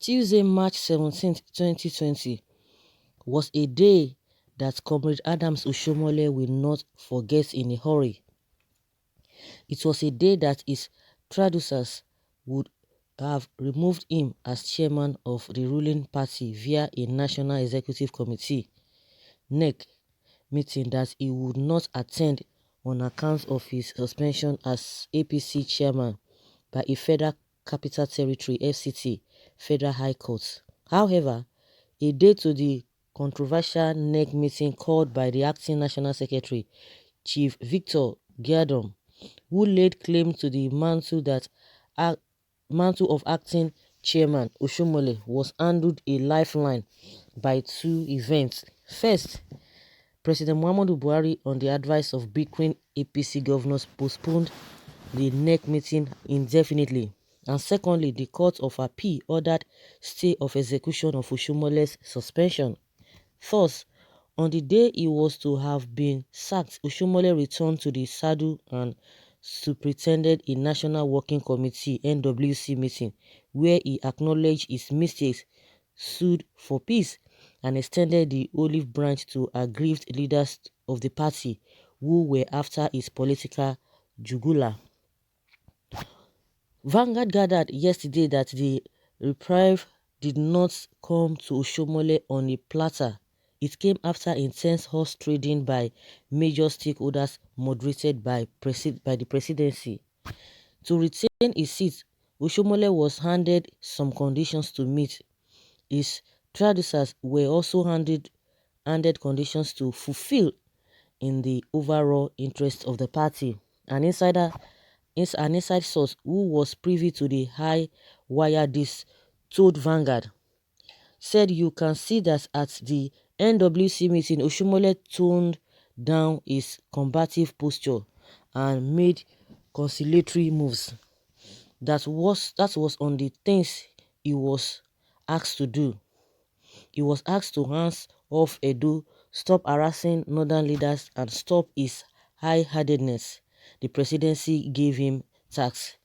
Tuesday, March 17, 2020 was a day that Comrade Adams Oshiomole will not forget in a hurry. It was a day that his traducers would have removed him as chairman of the ruling party via a National Executive Committee (NEC) meeting that he would not attend on account of his suspension as APC chairman by a Federal Capital Territory (FCT) Federal High Court. However, a day to the controversial NEC meeting called by the acting National Secretary, Chief Victor Giadom, who laid claim to the mantle of acting chairman Oshiomole, was handed a lifeline by two events. First, President Muhammadu Buhari, on the advice of bickering APC governors, postponed the NEC meeting indefinitely. And secondly, the Court of Appeal ordered stay of execution of Oshiomole's suspension. Thus, on the day he was to have been sacked, Oshiomole returned to the saddle and superintended a National Working Committee (NWC) meeting where he acknowledged his mistakes, sued for peace, and extended the olive branch to aggrieved leaders of the party who were after his political jugular. Vanguard gathered yesterday that the reprieve did not come to Oshiomole on a platter. It came after intense horse trading by major stakeholders moderated by the presidency. To retain his seat, Oshiomole was handed some conditions to meet. His predecessors were also handed conditions to fulfill in the overall interest of the party. An insider an inside source who was privy to the high wire dis told Vanguard, said you can see that at the NWC meeting, Oshiomole toned down his combative posture and made conciliatory moves. That was on the things he was asked to do. He was asked to hands off Edo, stop harassing northern leaders, and stop his high-handedness. The presidency gave him tasks.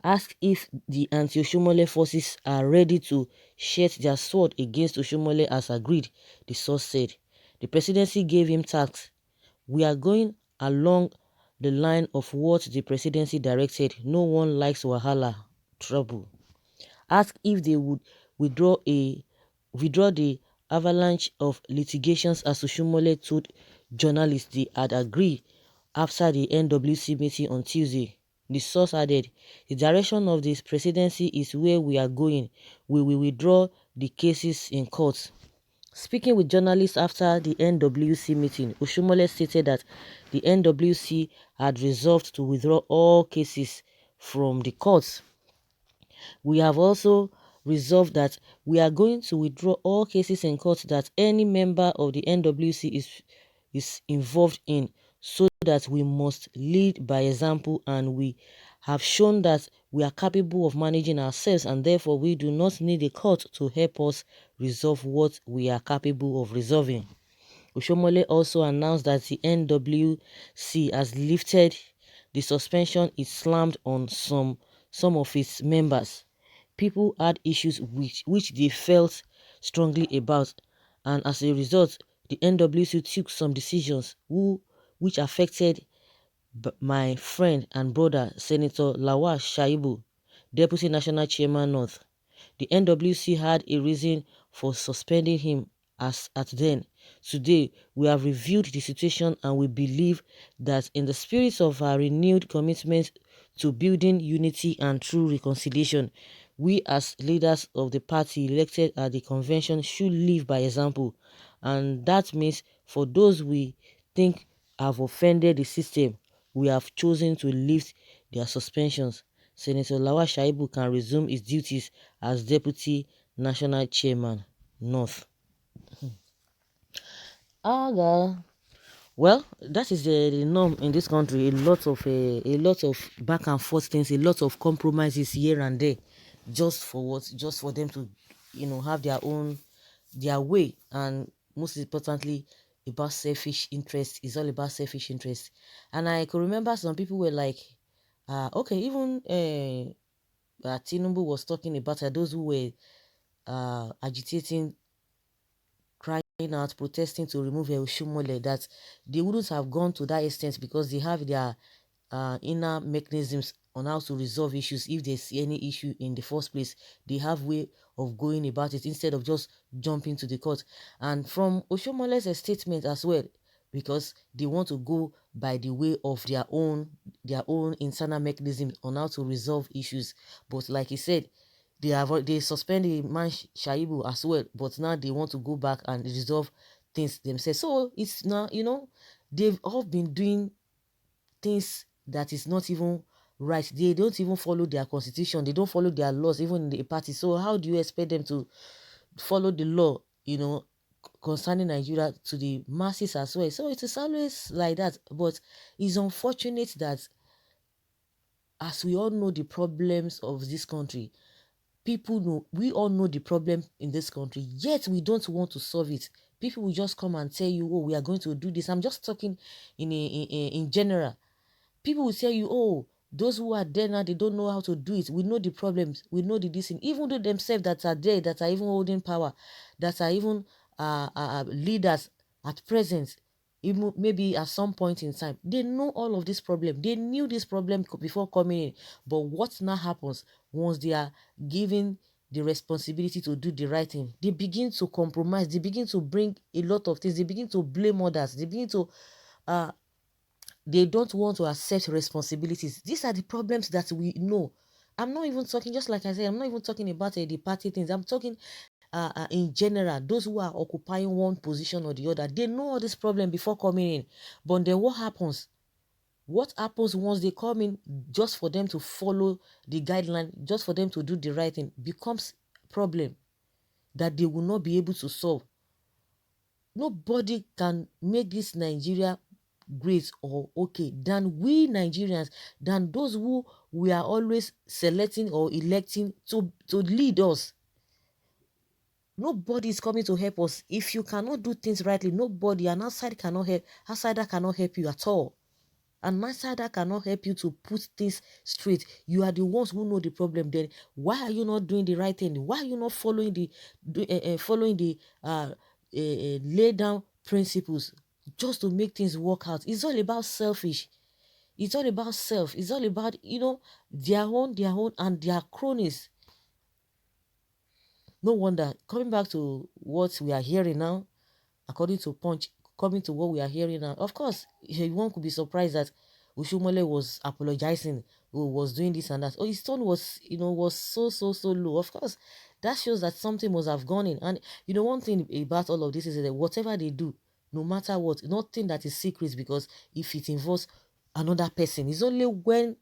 Asked if the anti-Oshiomole forces are ready to shed their sword against Oshiomole as agreed, the source said. The presidency gave him tasks. We are going along the line of what the presidency directed. No one likes wahala, trouble. Asked if they would withdraw the avalanche of litigations as Oshiomole told journalists they had agreed after the NWC meeting on Tuesday. The source added, the direction of this presidency is where we are going. We will withdraw the cases in court. Speaking with journalists after the NWC meeting, Oshiomole stated that the NWC had resolved to withdraw all cases from the courts. We have also resolved that we are going to withdraw all cases in court that any member of the NWC is involved in, so that we must lead by example, and we have shown that we are capable of managing ourselves, and therefore we do not need a court to help us resolve what we are capable of resolving. Oshiomole also announced that the NWC has lifted the suspension it slammed on some of its members. People had issues which they felt strongly about, and as a result, the NWC took some decisions which affected my friend and brother, Senator Lawal Shaibu, Deputy National Chairman North. The NWC had a reason for suspending him as at then. Today, we have reviewed the situation and we believe that in the spirit of our renewed commitment to building unity and true reconciliation, we as leaders of the party elected at the convention should live by example. And that means for those we think have offended the system, we have chosen to lift their suspensions. Senator Lawal Shaibu can resume his duties as Deputy National Chairman, North. Aga. Well, that is the norm in this country. A lot of back and forth things, a lot of compromises here and there, just for what? Just for them to, have their way, and most importantly, about selfish interest. It's all about selfish interest. And I could remember some people were like, okay, even Tinubu was talking about those who were agitating, crying out, protesting to remove Oshiomole, that they wouldn't have gone to that extent because they have their inner mechanisms on how to resolve issues. If they see any issue in the first place, they have way of going about it instead of just jumping to the court. And from Oshiomole's statement as well, because they want to go by the way of their own internal mechanism on how to resolve issues. But like he said, they suspend the man Shaibu as well, but now they want to go back and resolve things themselves. So it's now, they've all been doing things that is not even right. They don't even follow their constitution. They don't follow their laws, even in the party. So how do you expect them to follow the law, concerning Nigeria to the masses as well? So it is always like that. But it's unfortunate that, as we all know the problems of this country, we all know the problem in this country, yet we don't want to solve it. People will just come and tell you, oh, we are going to do this. I'm just talking in general. People will tell you, oh, those who are there now, they don't know how to do it. We know the problems. We know the this. Even though themselves that are there, that are even holding power, that are even leaders at present, even maybe at some point in time, they know all of this problem. They knew this problem before coming in. But what now happens once they are given the responsibility to do the right thing? They begin to compromise. They begin to bring a lot of things. They begin to blame others. They begin to they don't want to accept responsibilities. These are the problems that we know. I'm not even talking, just like I said, I'm not even talking about the party things. I'm talking in general. Those who are occupying one position or the other, they know all this problem before coming in. But then what happens? What happens once they come in just for them to follow the guideline, just for them to do the right thing, becomes a problem that they will not be able to solve. Nobody can make this Nigeria great or okay than we Nigerians, than those who we are always selecting or electing to lead us. Nobody is coming to help us. If you cannot do things rightly, nobody, an outsider cannot help you at all. An outsider cannot help you to put things straight. You are the ones who know the problem. Then why are you not doing the right thing? Why are you not following the lay down principles just to make things work out? It's all about selfish. It's all about self. It's all about, their own and their cronies. No wonder, coming back to what we are hearing now, according to Punch, coming to what we are hearing now, of course, one could be surprised that Oshiomole was apologizing, or was doing this and that. Oh, his tone was so low. Of course, that shows that something must have gone in. And one thing about all of this is that whatever they do, no matter what, nothing that is secret, because if it involves another person, it's only when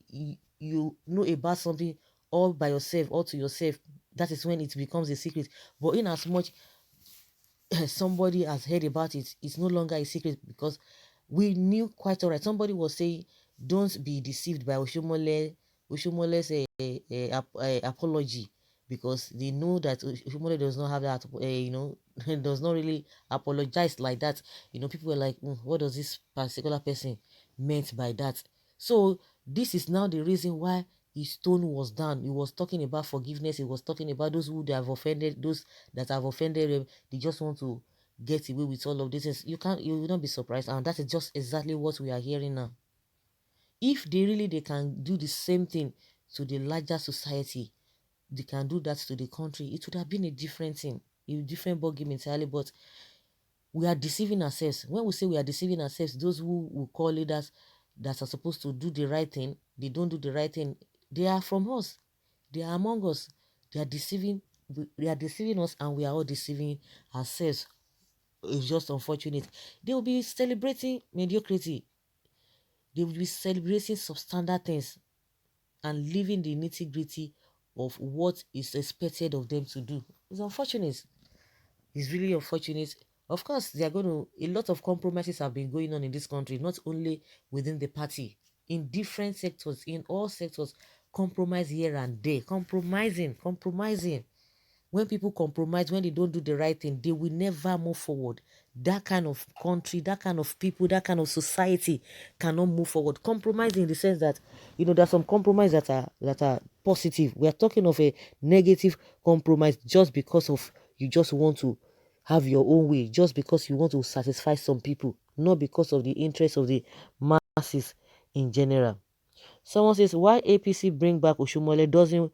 you know about something all by yourself, all to yourself, that is when it becomes a secret. But in as much somebody has heard about it, it's no longer a secret, because we knew quite all right. Somebody was saying, don't be deceived by Oshiomole's apology, because they know that Oshomole does not have that, does not really apologize like that. People were like, what does this particular person meant by that? So this is now the reason why his tone was down. He was talking about forgiveness. He was talking about those who they have offended, those that have offended them. They just want to get away with all of this. You will not be surprised, and that is just exactly what we are hearing now. If they can do the same thing to the larger society, they can do that to the country, it would have been a different thing, a different ballgame entirely. But we are deceiving ourselves. When we say we are deceiving ourselves, those who will call leaders that are supposed to do the right thing, they don't do the right thing. They are from us. They are among us. They are deceiving. They are deceiving us, and we are all deceiving ourselves. It's just unfortunate. They will be celebrating mediocrity. They will be celebrating substandard things and leaving the nitty-gritty of what is expected of them to do. It's unfortunate. It's really unfortunate. Of course, a lot of compromises have been going on in this country, not only within the party, in different sectors, in all sectors, compromise here and there, compromising. When people compromise, when they don't do the right thing, they will never move forward. That kind of country, that kind of people, that kind of society cannot move forward. Compromise in the sense that, there's some compromise that are positive. We are talking of a negative compromise just because of you just want to have your own way, just because you want to satisfy some people, not because of the interest of the masses in general. Someone says, why APC bring back Oshiomole doesn't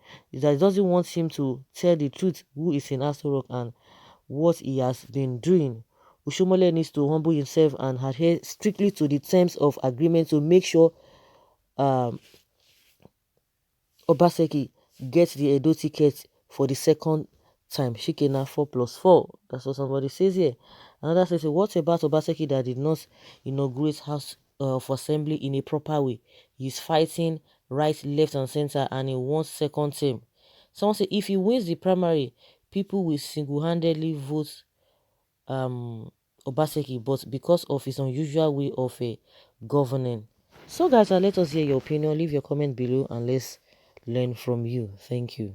want him to tell the truth who is in Aso Rock and what he has been doing. Oshiomole needs to humble himself and adhere strictly to the terms of agreement to make sure um, Obaseki gets the Edo ticket for the second time. Shikena 4+4. That's what somebody says here. Another says, what about Obaseki that did not inaugurate House of Assembly in a proper way? He's fighting right, left, and center, and he wants second term. Someone said, if he wins the primary, people will single-handedly vote Obaseki, but because of his unusual way of governing. So guys, let us hear your opinion. Leave your comment below and let's learn from you. Thank you.